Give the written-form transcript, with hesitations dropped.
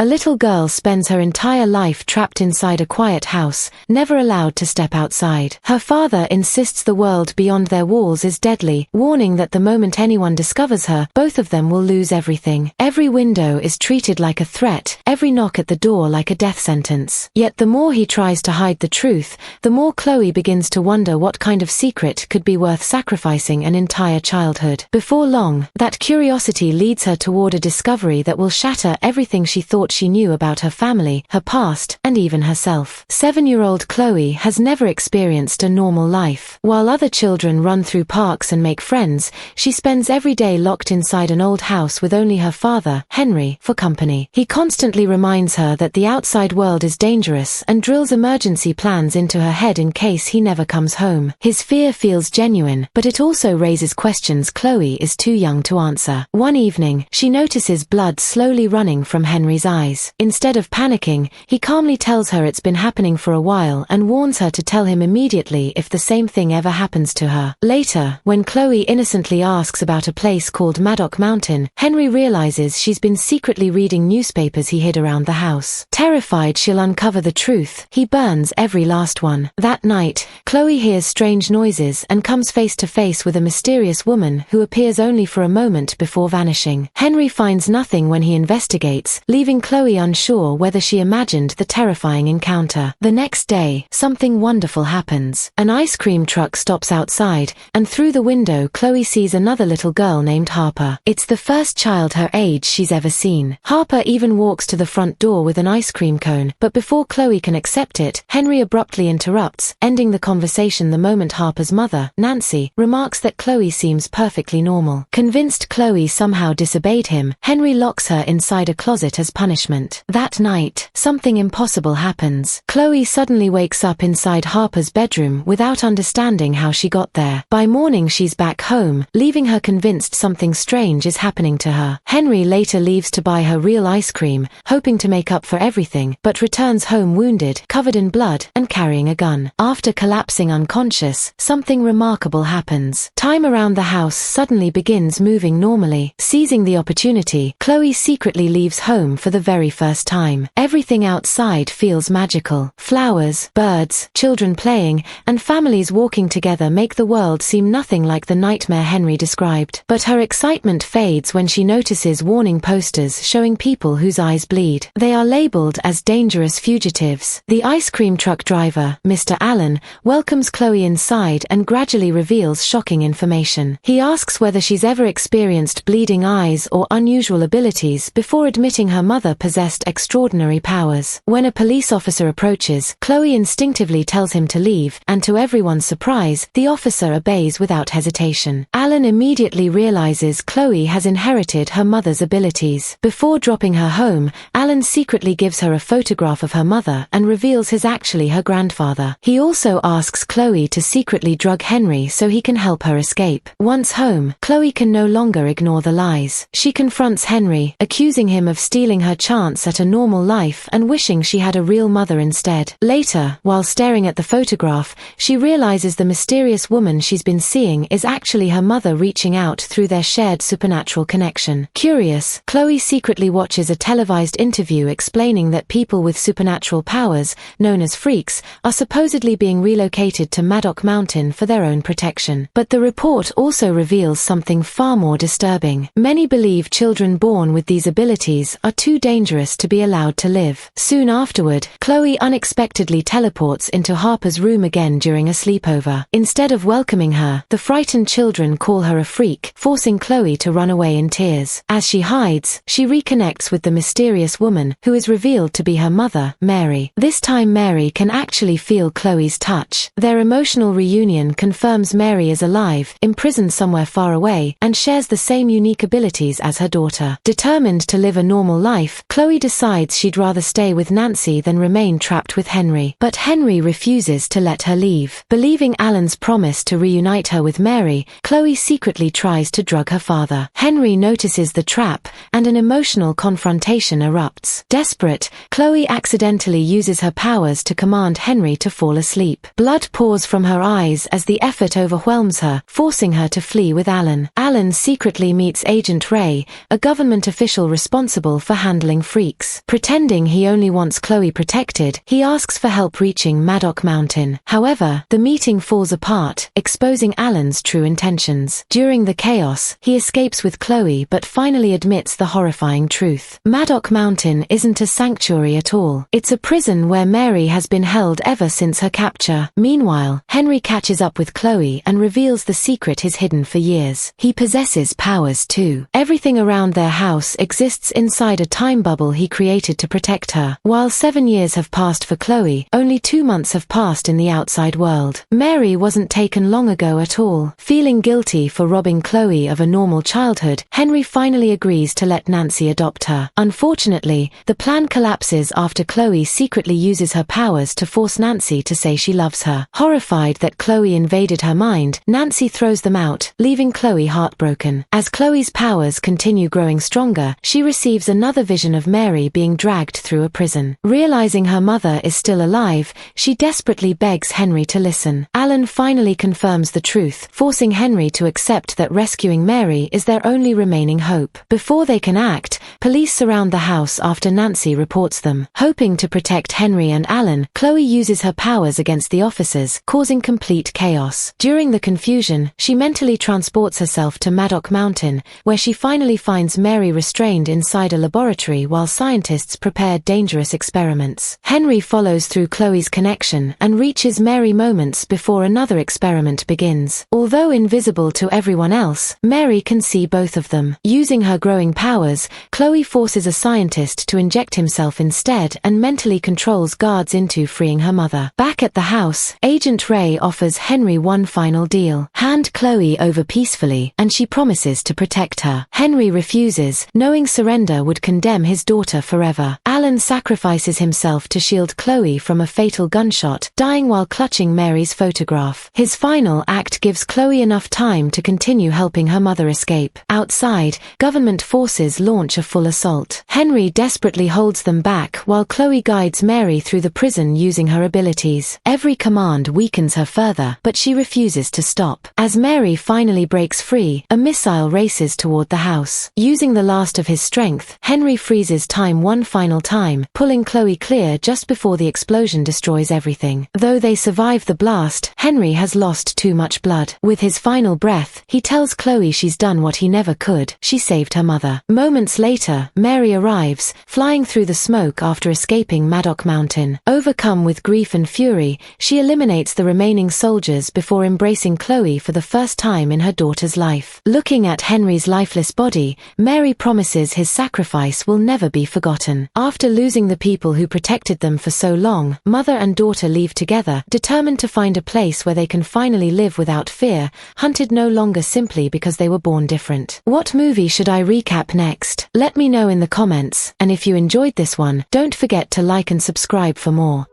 A little girl spends her entire life trapped inside a quiet house, never allowed to step outside. Her father insists the world beyond their walls is deadly, warning that the moment anyone discovers her, both of them will lose everything. Every window is treated like a threat, every knock at the door like a death sentence. Yet the more he tries to hide the truth, the more Chloe begins to wonder what kind of secret could be worth sacrificing an entire childhood. Before long, that curiosity leads her toward a discovery that will shatter everything she thought she knew about her family, her past, and even herself. 7-year-old Chloe has never experienced a normal life. While other children run through parks and make friends, she spends every day locked inside an old house with only her father, Henry, for company. He constantly reminds her that the outside world is dangerous and drills emergency plans into her head in case he never comes home. His fear feels genuine, but it also raises questions Chloe is too young to answer. One evening, she notices blood slowly running from Henry's eyes. Instead of panicking, he calmly tells her it's been happening for a while and warns her to tell him immediately if the same thing ever happens to her. Later, when Chloe innocently asks about a place called Maddock Mountain, Henry realizes she's been secretly reading newspapers he hid around the house. Terrified she'll uncover the truth, he burns every last one. That night, Chloe hears strange noises and comes face to face with a mysterious woman who appears only for a moment before vanishing. Henry finds nothing when he investigates, leaving Chloe unsure whether she imagined the terrifying encounter. The next day, something wonderful happens. An ice cream truck stops outside, and through the window Chloe sees another little girl named Harper. It's the first child her age she's ever seen. Harper even walks to the front door with an ice cream cone, but before Chloe can accept it, Henry abruptly interrupts, ending the conversation the moment Harper's mother, Nancy, remarks that Chloe seems perfectly normal. Convinced Chloe somehow disobeyed him, Henry locks her inside a closet as punishment. That night, something impossible happens. Chloe suddenly wakes up inside Harper's bedroom without understanding how she got there. By morning she's back home, leaving her convinced something strange is happening to her. Henry later leaves to buy her real ice cream, hoping to make up for everything, but returns home wounded, covered in blood, and carrying a gun. After collapsing unconscious, something remarkable happens. Time around the house suddenly begins moving normally. Seizing the opportunity, Chloe secretly leaves home for the very first time. Everything outside feels magical. Flowers, birds, children playing, and families walking together make the world seem nothing like the nightmare Henry described. But her excitement fades when she notices warning posters showing people whose eyes bleed. They are labeled as dangerous fugitives. The ice cream truck driver, Mr. Allen, welcomes Chloe inside and gradually reveals shocking information. He asks whether she's ever experienced bleeding eyes or unusual abilities before admitting her mother possessed extraordinary powers. When a police officer approaches, Chloe instinctively tells him to leave, and to everyone's surprise, the officer obeys without hesitation. Allen immediately realizes Chloe has inherited her mother's abilities. Before dropping her home, Allen secretly gives her a photograph of her mother and reveals he's actually her grandfather. He also asks Chloe to secretly drug Henry so he can help her escape. Once home, Chloe can no longer ignore the lies. She confronts Henry, accusing him of stealing her chance at a normal life and wishing she had a real mother instead. Later, while staring at the photograph, she realizes the mysterious woman she's been seeing is actually her mother reaching out through their shared supernatural connection. Curious, Chloe secretly watches a televised interview explaining that people with supernatural powers, known as freaks, are supposedly being relocated to Maddock Mountain for their own protection. But the report also reveals something far more disturbing. Many believe children born with these abilities are too dangerous to be allowed to live. Soon afterward, Chloe unexpectedly teleports into Harper's room again during a sleepover. Instead of welcoming her, the frightened children call her a freak, forcing Chloe to run away in tears. As she hides, she reconnects with the mysterious woman, who is revealed to be her mother, Mary. This time Mary can actually feel Chloe's touch. Their emotional reunion confirms Mary is alive, imprisoned somewhere far away, and shares the same unique abilities as her daughter. Determined to live a normal life, Chloe decides she'd rather stay with Nancy than remain trapped with Henry. But Henry refuses to let her leave. Believing Alan's promise to reunite her with Mary, Chloe secretly tries to drug her father. Henry notices the trap, and an emotional confrontation erupts. Desperate, Chloe accidentally uses her powers to command Henry to fall asleep. Blood pours from her eyes as the effort overwhelms her, forcing her to flee with Alan. Alan secretly meets Agent Ray, a government official responsible for handling gambling freaks. Pretending he only wants Chloe protected, he asks for help reaching Maddock Mountain. However, the meeting falls apart, exposing Alan's true intentions. During the chaos, he escapes with Chloe but finally admits the horrifying truth. Maddock Mountain isn't a sanctuary at all. It's a prison where Mary has been held ever since her capture. Meanwhile, Henry catches up with Chloe and reveals the secret he's hidden for years. He possesses powers too. Everything around their house exists inside a time bubble he created to protect her. While 7 years have passed for Chloe, only 2 months have passed in the outside world. Mary wasn't taken long ago at all. Feeling guilty for robbing Chloe of a normal childhood, Henry finally agrees to let Nancy adopt her. Unfortunately, the plan collapses after Chloe secretly uses her powers to force Nancy to say she loves her. Horrified that Chloe invaded her mind, Nancy throws them out, leaving Chloe heartbroken. As Chloe's powers continue growing stronger, she receives another vision of Mary being dragged through a prison. Realizing her mother is still alive, she desperately begs Henry to listen. Alan finally confirms the truth, forcing Henry to accept that rescuing Mary is their only remaining hope. Before they can act, police surround the house after Nancy reports them. Hoping to protect Henry and Alan, Chloe uses her powers against the officers, causing complete chaos. During the confusion, she mentally transports herself to Maddock Mountain, where she finally finds Mary restrained inside a laboratory while scientists prepare dangerous experiments. Henry follows through Chloe's connection and reaches Mary moments before another experiment begins. Although invisible to everyone else, Mary can see both of them. Using her growing powers, Chloe forces a scientist to inject himself instead and mentally controls guards into freeing her mother. Back at the house, Agent Ray offers Henry one final deal: hand Chloe over peacefully, and she promises to protect her. Henry refuses, knowing surrender would condemn his daughter forever. Alan sacrifices himself to shield Chloe from a fatal gunshot, dying while clutching Mary's photograph. His final act gives Chloe enough time to continue helping her mother escape. Outside, government forces launch a full assault. Henry desperately holds them back while Chloe guides Mary through the prison using her abilities. Every command weakens her further, but she refuses to stop. As Mary finally breaks free, a missile races toward the house. Using the last of his strength, Henry freezes time one final time, pulling Chloe clear just before the explosion destroys everything. Though they survive the blast, Henry has lost too much blood. With his final breath, he tells Chloe she's done what he never could. She saved her mother. Moments later, Mary arrives, flying through the smoke after escaping Maddock Mountain. Overcome with grief and fury, she eliminates the remaining soldiers before embracing Chloe for the first time in her daughter's life. Looking at Henry's lifeless body, Mary promises his sacrifice will never be forgotten. After losing the people who protected them for so long, mother and daughter leave together, determined to find a place where they can finally live without fear, hunted no longer simply because they were born different. What movie should I recap next? Let me know in the comments, and if you enjoyed this one, don't forget to like and subscribe for more.